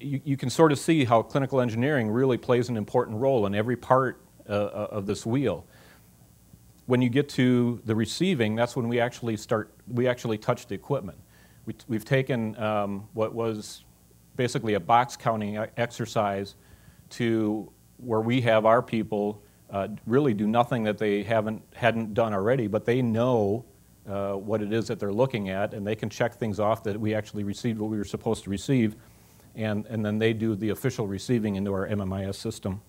you can sort of see how clinical engineering really plays an important role in every part of this wheel. When you get to the receiving, that's when we actually touch the equipment. We've taken what was basically a box counting exercise to where we have our people really do nothing that they hadn't done already, but they know what it is that they're looking at, and they can check things off that we actually received what we were supposed to receive, and then they do the official receiving into our MMIS system.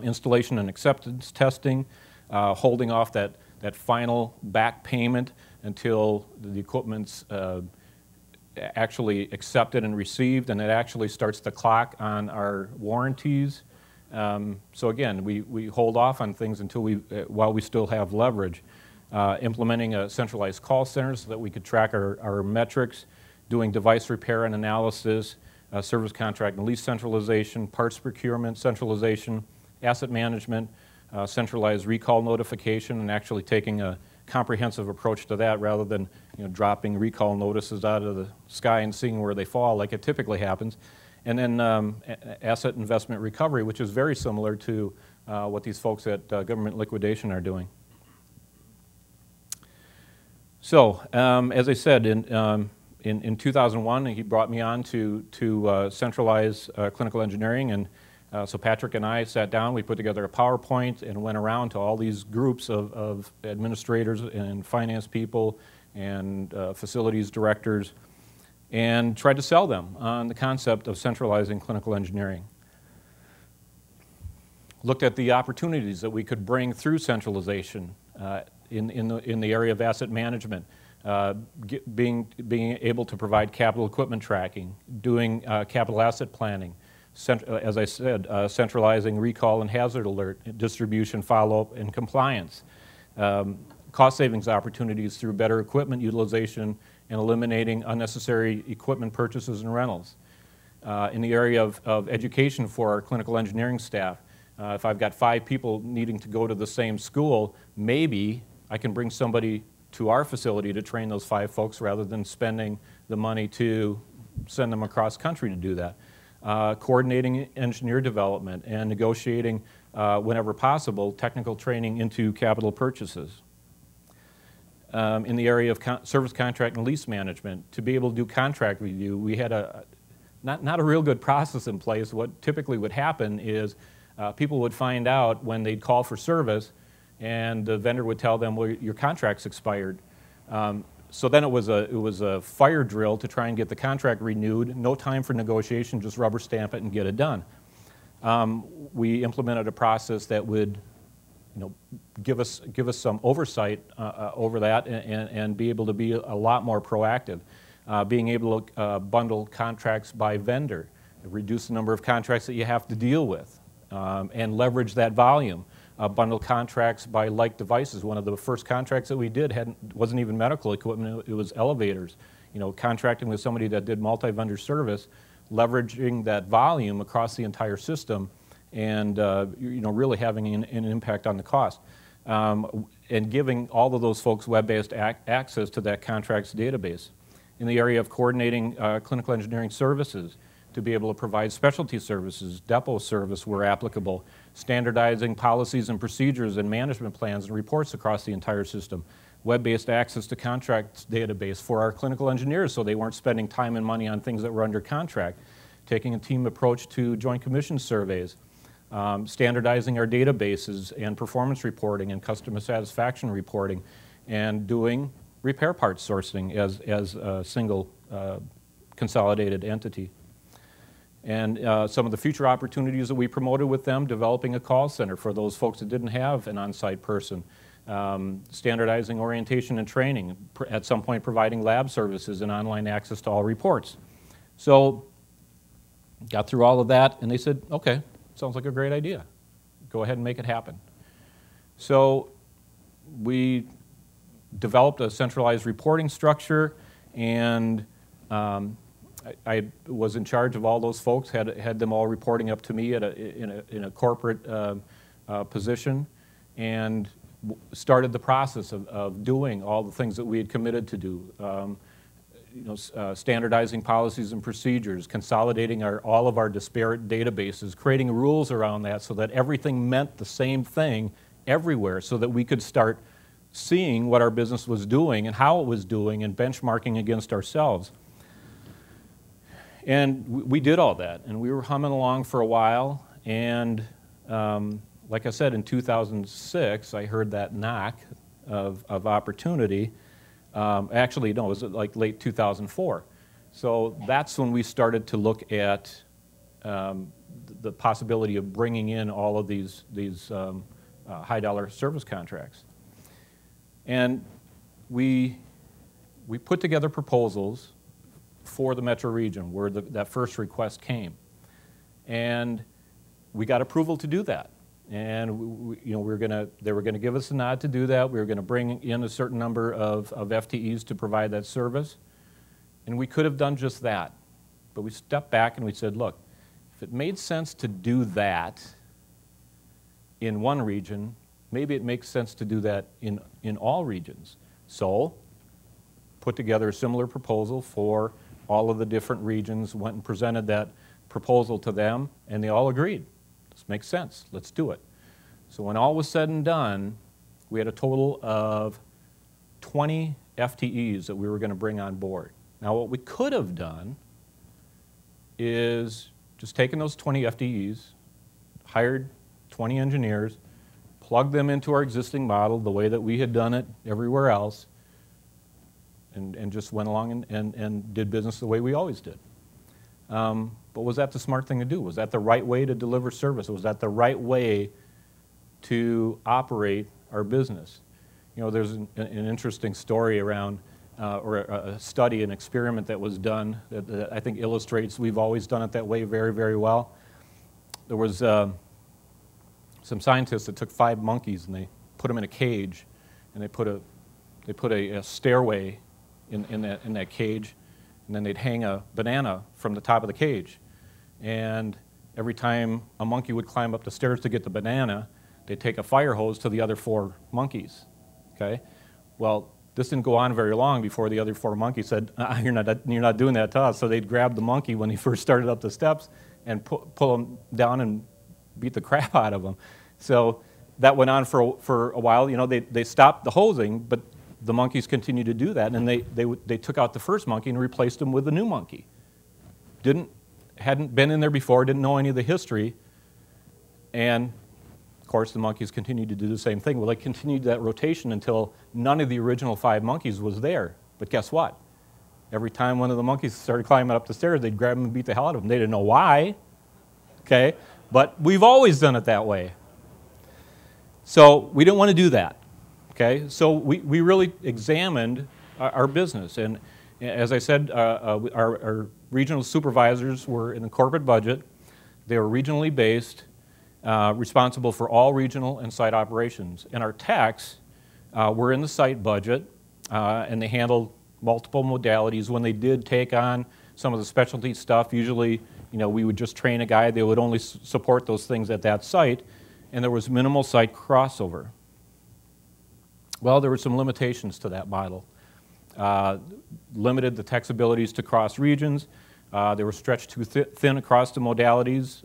Installation and acceptance testing, holding off that final back payment until the equipment's actually accepted and received, and it actually starts the clock on our warranties. So again, we hold off on things until while we still have leverage. Implementing a centralized call center so that we could track our metrics, doing device repair and analysis, service contract and lease centralization, parts procurement centralization, asset management, centralized recall notification, and actually taking a comprehensive approach to that rather than dropping recall notices out of the sky and seeing where they fall like it typically happens. And then asset investment recovery, which is very similar to what these folks at government liquidation are doing. So, as I said, in 2001, he brought me on to centralize clinical engineering, and so Patrick and I sat down, we put together a PowerPoint and went around to all these groups of administrators and finance people and facilities directors and tried to sell them on the concept of centralizing clinical engineering. Looked at the opportunities that we could bring through centralization in the area of asset management, being able to provide capital equipment tracking, doing capital asset planning, as I said, centralizing recall and hazard alert, distribution, follow-up, and compliance. Cost savings opportunities through better equipment utilization and eliminating unnecessary equipment purchases and rentals. In the area of education for our clinical engineering staff, if I've got 5 people needing to go to the same school, maybe I can bring somebody to our facility to train those 5 folks rather than spending the money to send them across country to do that. Coordinating engineer development and negotiating, whenever possible, technical training into capital purchases. In the area of service contract and lease management, to be able to do contract review, we had not a real good process in place. What typically would happen is people would find out when they'd call for service, and the vendor would tell them, well, your contract's expired. So then it was a fire drill to try and get the contract renewed. No time for negotiation, just rubber stamp it and get it done. We implemented a process that would, give us some oversight over that and be able to be a lot more proactive. Being able to bundle contracts by vendor, reduce the number of contracts that you have to deal with, and leverage that volume. Bundle contracts by like devices. One of the first contracts that we did wasn't even medical equipment, it was elevators. Contracting with somebody that did multi-vendor service, leveraging that volume across the entire system and really having an impact on the cost. And giving all of those folks web-based access to that contracts database. In the area of coordinating clinical engineering services, to be able to provide specialty services, depot service where applicable, standardizing policies and procedures and management plans and reports across the entire system, web-based access to contracts database for our clinical engineers so they weren't spending time and money on things that were under contract, taking a team approach to joint commission surveys, standardizing our databases and performance reporting and customer satisfaction reporting, and doing repair parts sourcing as a single consolidated entity. And some of the future opportunities that we promoted with them, developing a call center for those folks that didn't have an on-site person, standardizing orientation and training, at some point providing lab services and online access to all reports. So got through all of that, and they said, okay, sounds like a great idea. Go ahead and make it happen. So we developed a centralized reporting structure, and I was in charge of all those folks, had them all reporting up to me in a corporate position, and started the process of doing all the things that we had committed to do. standardizing policies and procedures, consolidating all of our disparate databases, creating rules around that so that everything meant the same thing everywhere, so that we could start seeing what our business was doing and how it was doing and benchmarking against ourselves. And we did all that, and we were humming along for a while, and like I said, in 2006, I heard that knock of opportunity. Actually, no, it was like late 2004. So that's when we started to look at the possibility of bringing in all of these high-dollar service contracts. And we put together proposals for the metro region where that first request came. And we got approval to do that. And they were going to give us a nod to do that. We were going to bring in a certain number of FTEs to provide that service. And we could have done just that. But we stepped back and we said, look, if it made sense to do that in one region, maybe it makes sense to do that in all regions. So put together a similar proposal for all of the different regions, went and presented that proposal to them, and they all agreed. This makes sense. Let's do it. So when all was said and done, we had a total of 20 FTEs that we were going to bring on board. Now, what we could have done is just taken those 20 FTEs, hired 20 engineers, plugged them into our existing model the way that we had done it everywhere else, and just went along and did business the way we always did. But was that the smart thing to do? Was that the right way to deliver service? Was that the right way to operate our business? You know, there's an interesting story around, or a study, an experiment that was done that I think illustrates we've always done it that way very, very well. There was some scientists that took 5 monkeys and they put them in a cage, and they put a stairway in that cage, and then they'd hang a banana from the top of the cage. And every time a monkey would climb up the stairs to get the banana, they'd take a fire hose to the other 4 monkeys. Okay? Well, this didn't go on very long before the other 4 monkeys said, you're not doing that to us. So they'd grab the monkey when he first started up the steps and pull him down and beat the crap out of him. So that went on for a while. You know, they stopped the hosing, but the monkeys continued to do that, and they took out the first monkey and replaced him with a new monkey. Hadn't been in there before, didn't know any of the history, and of course the monkeys continued to do the same thing. Well, they continued that rotation until none of the original 5 monkeys was there. But guess what? Every time one of the monkeys started climbing up the stairs, they'd grab him and beat the hell out of him. They didn't know why, okay? But we've always done it that way. So we didn't want to do that. Okay, so we really examined our business, and as I said, our regional supervisors were in the corporate budget. They were regionally based, responsible for all regional and site operations. And our techs were in the site budget, and they handled multiple modalities. When they did take on some of the specialty stuff, usually, you know, we would just train a guy. They would only support those things at that site, and there was minimal site crossover. Well, there were some limitations to that model. Limited the tech's abilities to cross regions. They were stretched too thin across the modalities,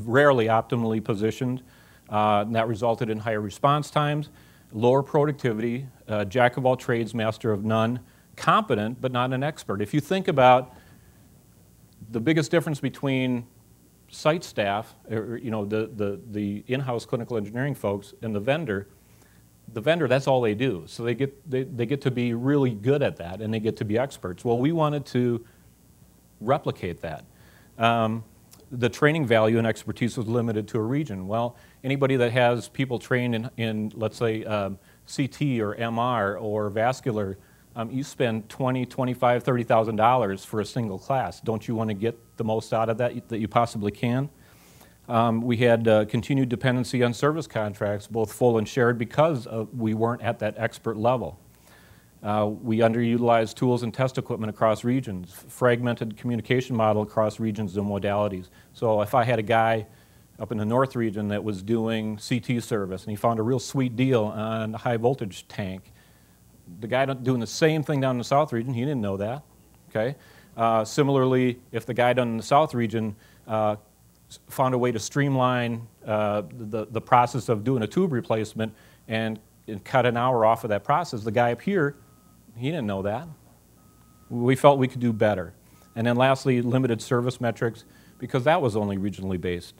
rarely optimally positioned. And that resulted in higher response times, lower productivity, jack of all trades, master of none, competent but not an expert. If you think about the biggest difference between site staff, or, you know, the in-house clinical engineering folks and the vendor, that's all they do. So they get to be really good at that, and they get to be experts. Well, we wanted to replicate that. The training value and expertise was limited to a region. Well, anybody that has people trained in let's say, CT or MR or vascular, you spend $20,000, $25,000, $30,000 for a single class. Don't you want to get the most out of that you possibly can? We had continued dependency on service contracts, both full and shared, because we weren't at that expert level. We underutilized tools and test equipment across regions, fragmented communication model across regions and modalities. So if I had a guy up in the north region that was doing CT service and he found a real sweet deal on a high voltage tank, the guy doing the same thing down in the south region, he didn't know that. okay? Similarly, if the guy down in the South region found a way to streamline the process of doing a tube replacement and cut an hour off of that process, the guy up here, he didn't know that. We felt we could do better. And then lastly, limited service metrics, because that was only regionally based.